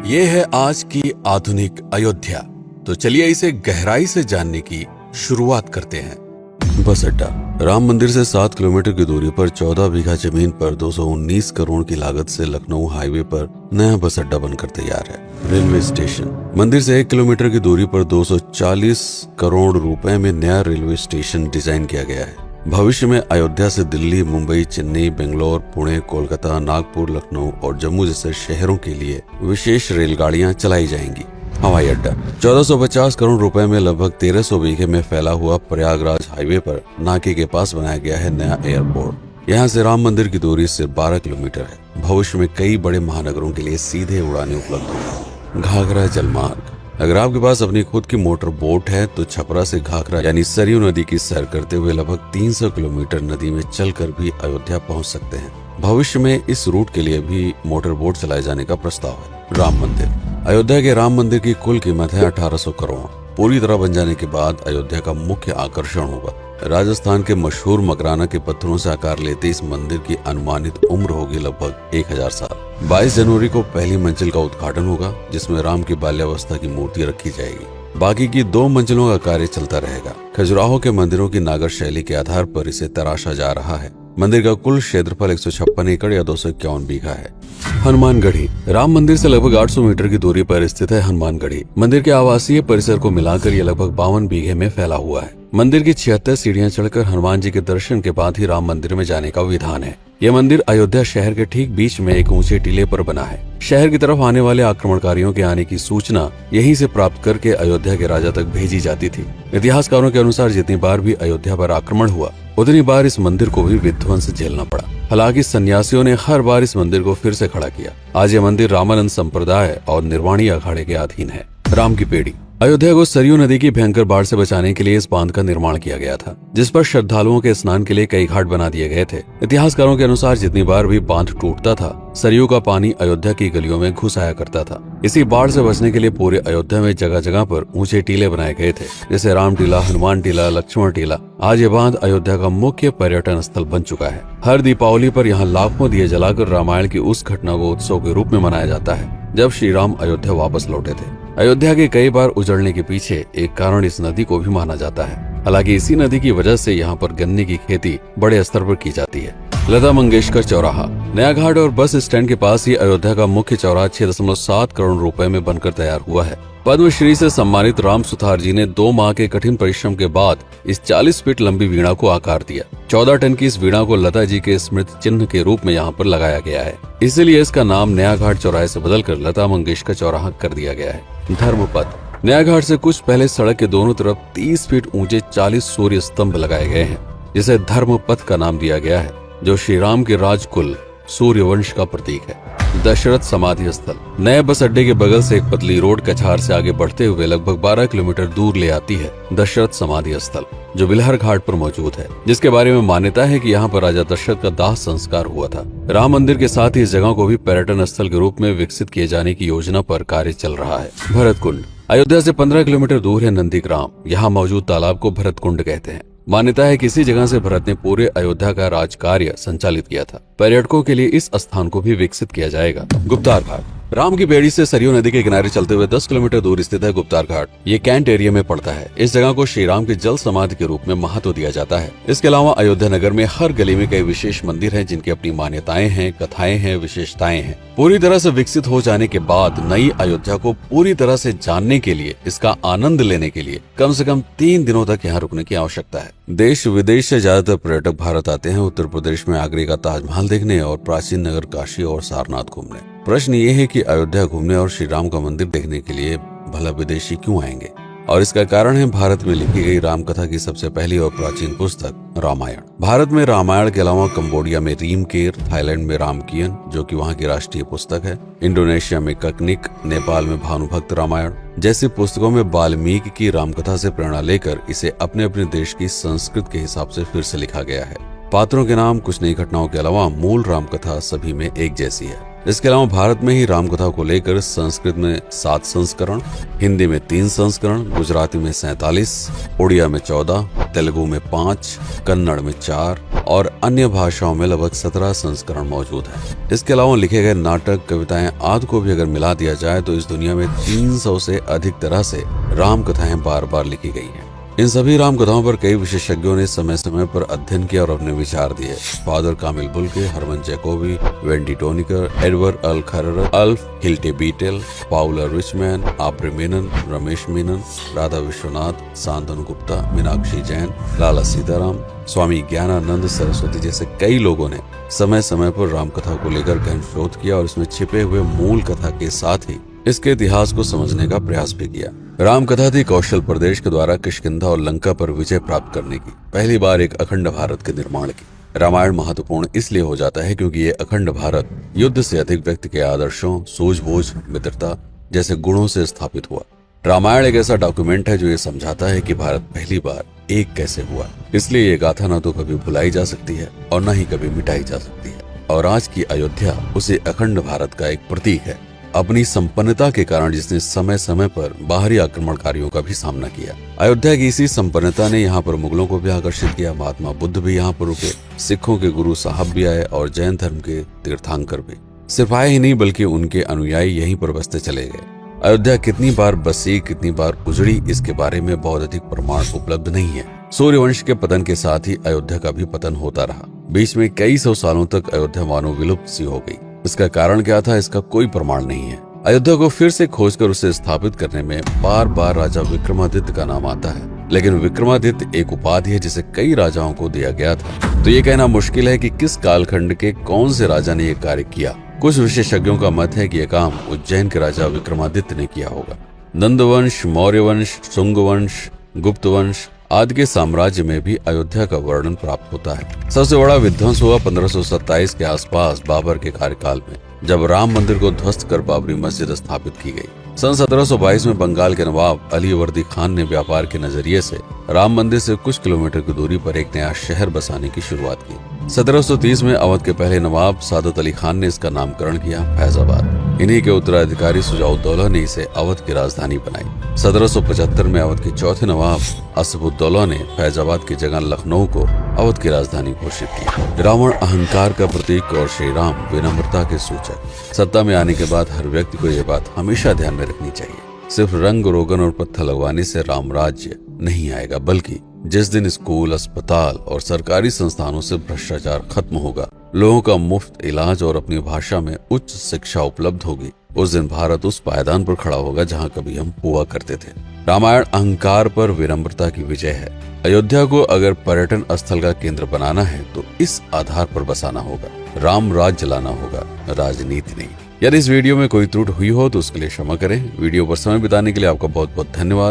ये है आज की आधुनिक अयोध्या। तो चलिए इसे गहराई से जानने की शुरुआत करते हैं। बस अड्डा। राम मंदिर से 7 किलोमीटर की दूरी पर 14 बीघा जमीन पर 219 करोड़ की लागत से लखनऊ हाईवे पर नया बस अड्डा बनकर तैयार है। Railway station. मंदिर से 1 किलोमीटर की दूरी पर 240 करोड़ रुपए में नया रेलवे स्टेशन डिजाइन किया गया है। भविष्य में अयोध्या से दिल्ली, मुंबई, चेन्नई, बेंगलोर, पुणे, कोलकाता, नागपुर, लखनऊ और जम्मू जैसे शहरों के लिए विशेष रेलगाड़ियां चलाई जाएंगी। हवाई अड्डा। 1450 करोड़ रुपए में लगभग 1300 बीघे में फैला हुआ प्रयागराज हाईवे पर नाके के पास बनाया गया है नया एयरपोर्ट। यहाँ से राम मंदिर की दूरी सिर्फ 12 किलोमीटर है। भविष्य में कई बड़े महानगरों के लिए सीधे उड़ानें उपलब्ध होंगी। घाघरा जलमार्ग। अगर आपके पास अपनी खुद की मोटर बोट है तो छपरा से घाघरा यानी सरयू नदी की सैर करते हुए लगभग 300 किलोमीटर नदी में चलकर भी अयोध्या पहुंच सकते हैं। भविष्य में इस रूट के लिए भी मोटर बोट चलाए जाने का प्रस्ताव है। राम मंदिर। अयोध्या के राम मंदिर की कुल कीमत है 1800 करोड़। पूरी तरह बन जाने के बाद अयोध्या का मुख्य आकर्षण होगा। राजस्थान के मशहूर मकराना के पत्थरों से आकार लेते इस मंदिर की अनुमानित उम्र होगी लगभग 1000 साल। 22 जनवरी को पहली मंजिल का उद्घाटन होगा, जिसमें राम की बाल्यावस्था की मूर्ति रखी जाएगी। बाकी की 2 मंजिलों का कार्य चलता रहेगा। खजुराहो के मंदिरों की नागर शैली के आधार पर इसे तराशा जा रहा है। मंदिर का कुल क्षेत्रफल 156 एकड़ या 251 बीघा है। हनुमानगढ़ी। राम मंदिर से लगभग 800 मीटर की दूरी पर स्थित है हनुमानगढ़ी। मंदिर के आवासीय परिसर को मिलाकर यह लगभग 52 बीघे में फैला हुआ है। मंदिर की 76 सीढ़ियां चढ़कर हनुमान जी के दर्शन के बाद ही राम मंदिर में जाने का विधान है। यह मंदिर अयोध्या शहर के ठीक बीच में एक ऊंचे टीले पर बना है। शहर की तरफ आने वाले आक्रमणकारियों के आने की सूचना यहीं से प्राप्त करके अयोध्या के राजा तक भेजी जाती थी। इतिहासकारों के अनुसार जितनी बार भी अयोध्या पर आक्रमण हुआ, उतनी बार इस मंदिर को भी विध्वंस झेलना पड़ा। हालांकि सन्यासियों ने हर बार इस मंदिर को फिर से खड़ा किया। आज यह मंदिर रामानंद संप्रदाय और निर्वाणी अखाड़े के अधीन है। राम की पेड़ी। अयोध्या को सरयू नदी की भयंकर बाढ़ से बचाने के लिए इस बांध का निर्माण किया गया था, जिस पर श्रद्धालुओं के स्नान के लिए कई घाट बना दिए गए थे। इतिहासकारों के अनुसार जितनी बार भी बांध टूटता था, सरयू का पानी अयोध्या की गलियों में घुस आया करता था। इसी बाढ़ से बचने के लिए पूरे अयोध्या में जगह जगह पर ऊंचे टीले बनाए गए थे, जैसे राम टीला, हनुमान टीला, लक्ष्मण टीला। आज ये बांध अयोध्या का मुख्य पर्यटन स्थल बन चुका है। हर दीपावली पर यहाँ लाखों दिए जलाकर रामायण की उस घटना को उत्सव के रूप में मनाया जाता है जब श्री राम अयोध्या वापस लौटे थे। अयोध्या के कई बार उजड़ने के पीछे एक कारण इस नदी को भी माना जाता है। हालांकि इसी नदी की वजह से यहाँ पर गन्ने की खेती बड़े स्तर पर की जाती है। लता मंगेशकर चौराहा। नया घाट और बस स्टैंड के पास ही अयोध्या का मुख्य चौराहा 6.7 करोड़ रुपए में बनकर तैयार हुआ है। पद्मश्री से सम्मानित राम सुथार जी ने 2 माह के कठिन परिश्रम के बाद इस 40 फीट लंबी वीणा को आकार दिया। 14 टन की इस वीणा को लता जी के स्मृति चिन्ह के रूप में यहाँ पर लगाया गया है। इसीलिए इसका नाम नया घाट चौराहे से बदलकर लता मंगेशकर चौराहा कर दिया गया है। धर्मपथ। नया घाट से कुछ पहले सड़क के दोनों तरफ 30 फीट ऊंचे 40 सूर्य स्तंभ लगाए गए हैं, जिसे धर्मपथ का नाम दिया गया है, जो श्री राम के राजकुल सूर्यवंश का प्रतीक है। दशरथ समाधि स्थल। नए बस अड्डे के बगल से एक पतली रोड कछार से आगे बढ़ते हुए लगभग 12 किलोमीटर दूर ले आती है दशरथ समाधि स्थल, जो बिलहर घाट पर मौजूद है, जिसके बारे में मान्यता है कि यहाँ पर राजा दशरथ का दाह संस्कार हुआ था। राम मंदिर के साथ ही इस जगह को भी पर्यटन स्थल के रूप में विकसित किए जाने की योजना पर कार्य चल रहा है। भरत कुंड। अयोध्या से 15 किलोमीटर दूर है नंदीग्राम। यहाँ मौजूद तालाब को भरत कुंड कहते हैं। मान्यता है कि इसी जगह से भरत ने पूरे अयोध्या का राज कार्य संचालित किया था। पर्यटकों के लिए इस स्थान को भी विकसित किया जाएगा। गुप्तार घाट। राम की बेड़ी से सरयू नदी के किनारे चलते हुए 10 किलोमीटर दूर स्थित है गुप्तार घाट। ये कैंट एरिया में पड़ता है। इस जगह को श्री राम के जल समाधि के रूप में महत्व दिया जाता है। इसके अलावा अयोध्या नगर में हर गली में कई विशेष मंदिर हैं, जिनकी अपनी मान्यताएं हैं, कथाएं हैं, विशेषताएं हैं। पूरी तरह से विकसित हो जाने के बाद नई अयोध्या को पूरी तरह से जानने के लिए, इसका आनंद लेने के लिए कम से कम 3 दिनों तक यहाँ रुकने की आवश्यकता है। देश विदेश से ज्यादातर पर्यटक भारत आते हैं उत्तर प्रदेश में आगरे का ताजमहल देखने और प्राचीन नगर काशी और सारनाथ घूमने। प्रश्न ये है कि अयोध्या घूमने और श्री राम का मंदिर देखने के लिए भला विदेशी क्यों आएंगे? और इसका कारण है भारत में लिखी गई राम कथा की सबसे पहली और प्राचीन पुस्तक रामायण। भारत में रामायण के अलावा कंबोडिया में रीमकेर, थाईलैंड में रामकियन, जो कि वहाँ की राष्ट्रीय पुस्तक है, इंडोनेशिया में ककनिक, नेपाल में भानुभक्त रामायण जैसी पुस्तकों में वाल्मीकि की रामकथा से प्रेरणा लेकर इसे अपने अपने देश की संस्कृत के हिसाब से फिर से लिखा गया है। पात्रों के नाम, कुछ नई घटनाओं के अलावा मूल रामकथा सभी में एक जैसी है। इसके अलावा भारत में ही रामकथा को लेकर संस्कृत में 7 संस्करण, हिंदी में 3 संस्करण, गुजराती में 47, उड़िया में 14, तेलुगु में 5, कन्नड़ में 4 और अन्य भाषाओं में लगभग 17 संस्करण मौजूद है। इसके अलावा लिखे गए नाटक, कविताएं आदि को भी अगर मिला दिया जाए तो इस दुनिया में 300 से अधिक तरह से रामकथाएं बार बार लिखी गई हैं। इन सभी राम कथाओं पर कई विशेषज्ञों ने समय समय पर अध्ययन किया और अपने विचार दिए। Father Camille Bulcke, Hermann Jacobi, Wendy Doniger, Edward अल खरर, Alf Hiltebeitel, Paula Richman, Aubrey Menon, Ramesh Menon, Radha Vishwanath, Shantanu Gupta, Meenakshi Jain, Lala Sitaram, Swami Gyananand Saraswati जैसे कई लोगों ने समय समय पर रामकथा को लेकर गहन शोध किया और इसमें छिपे हुए मूल कथा के साथ ही इसके इतिहास को समझने का प्रयास भी किया। रामकथा थी कौशल प्रदेश के द्वारा किष्किंधा और लंका पर विजय प्राप्त करने की पहली बार एक अखंड भारत के निर्माण की। रामायण महत्वपूर्ण इसलिए हो जाता है क्योंकि ये अखंड भारत युद्ध से अधिक व्यक्ति के आदर्शों, सूझबूझ, मित्रता जैसे गुणों से स्थापित हुआ। रामायण एक ऐसा डॉक्यूमेंट है जो ये समझाता है कि भारत पहली बार एक कैसे हुआ। इसलिए ये गाथा न तो कभी भुलाई जा सकती है और न ही कभी मिटाई जा सकती है। और आज की अयोध्या उसे अखंड भारत का एक प्रतीक है, अपनी संपन्नता के कारण जिसने समय समय पर बाहरी आक्रमणकारियों का भी सामना किया। अयोध्या की इसी संपन्नता ने यहाँ पर मुगलों को भी आकर्षित किया। महात्मा बुद्ध भी यहाँ पर रुके, सिखों के गुरु साहब भी आए और जैन धर्म के तीर्थंकर भी। सिर्फ आए ही नहीं बल्कि उनके अनुयायी यहीं पर बसते चले गए। अयोध्या कितनी बार बसी, कितनी बार उजड़ी, इसके बारे में बहुत अधिक प्रमाण उपलब्ध नहीं है। सूर्यवंश के पतन के साथ ही अयोध्या का भी पतन होता रहा। बीच में कई सौ सालों तक अयोध्या मानो विलुप्त सी हो गई। इसका कारण क्या था, इसका कोई प्रमाण नहीं है। अयोध्या को फिर से खोजकर उसे स्थापित करने में बार बार राजा विक्रमादित्य का नाम आता है, लेकिन विक्रमादित्य एक उपाधि है जिसे कई राजाओं को दिया गया था। तो ये कहना मुश्किल है कि किस कालखंड के कौन से राजा ने ये कार्य किया। कुछ विशेषज्ञों का मत है कि यह काम उज्जैन के राजा विक्रमादित्य ने किया होगा। नंदवंश, मौर्य वंश, शुंग वंश, गुप्त वंश आदि के साम्राज्य में भी अयोध्या का वर्णन प्राप्त होता है। सबसे बड़ा विध्वंस हुआ 1527 के आसपास बाबर के कार्यकाल में, जब राम मंदिर को ध्वस्त कर बाबरी मस्जिद स्थापित की गई। सन 1722 में बंगाल के नवाब अलीवर्दी खान ने व्यापार के नजरिए से राम मंदिर से कुछ किलोमीटर की दूरी पर एक नया शहर बसाने की शुरुआत की। 1730 में अवध के पहले नवाब सादत अली खान ने इसका नामकरण किया फैजाबाद। इन्हीं के उत्तराधिकारी सुजाउद्दौला ने इसे अवध की राजधानी बनाई। 1775 में अवध के चौथे नवाब असफुद्दौला ने फैजाबाद की जगह लखनऊ को अवध की राजधानी घोषित की। रावण अहंकार का प्रतीक और श्री राम विनम्रता के सूचक। सत्ता में आने के बाद हर व्यक्ति को यह बात हमेशा ध्यान में रखनी चाहिए, सिर्फ रंग रोगन और पत्थर लगवाने से राम राज्य नहीं आएगा, बल्कि जिस दिन स्कूल, अस्पताल और सरकारी संस्थानों से भ्रष्टाचार खत्म होगा, लोगों का मुफ्त इलाज और अपनी भाषा में उच्च शिक्षा उपलब्ध होगी, उस दिन भारत उस पायदान पर खड़ा होगा जहां कभी हम हुआ करते थे। रामायण अहंकार पर विनम्रता की विजय है। अयोध्या को अगर पर्यटन स्थल का केंद्र बनाना है तो इस आधार पर बसाना होगा, राम राज्य लाना होगा, राजनीति नहीं। यदि इस वीडियो में कोई त्रुटि हुई हो तो उसके लिए क्षमा करें। वीडियो पर समय बिताने के लिए आपका बहुत बहुत धन्यवाद।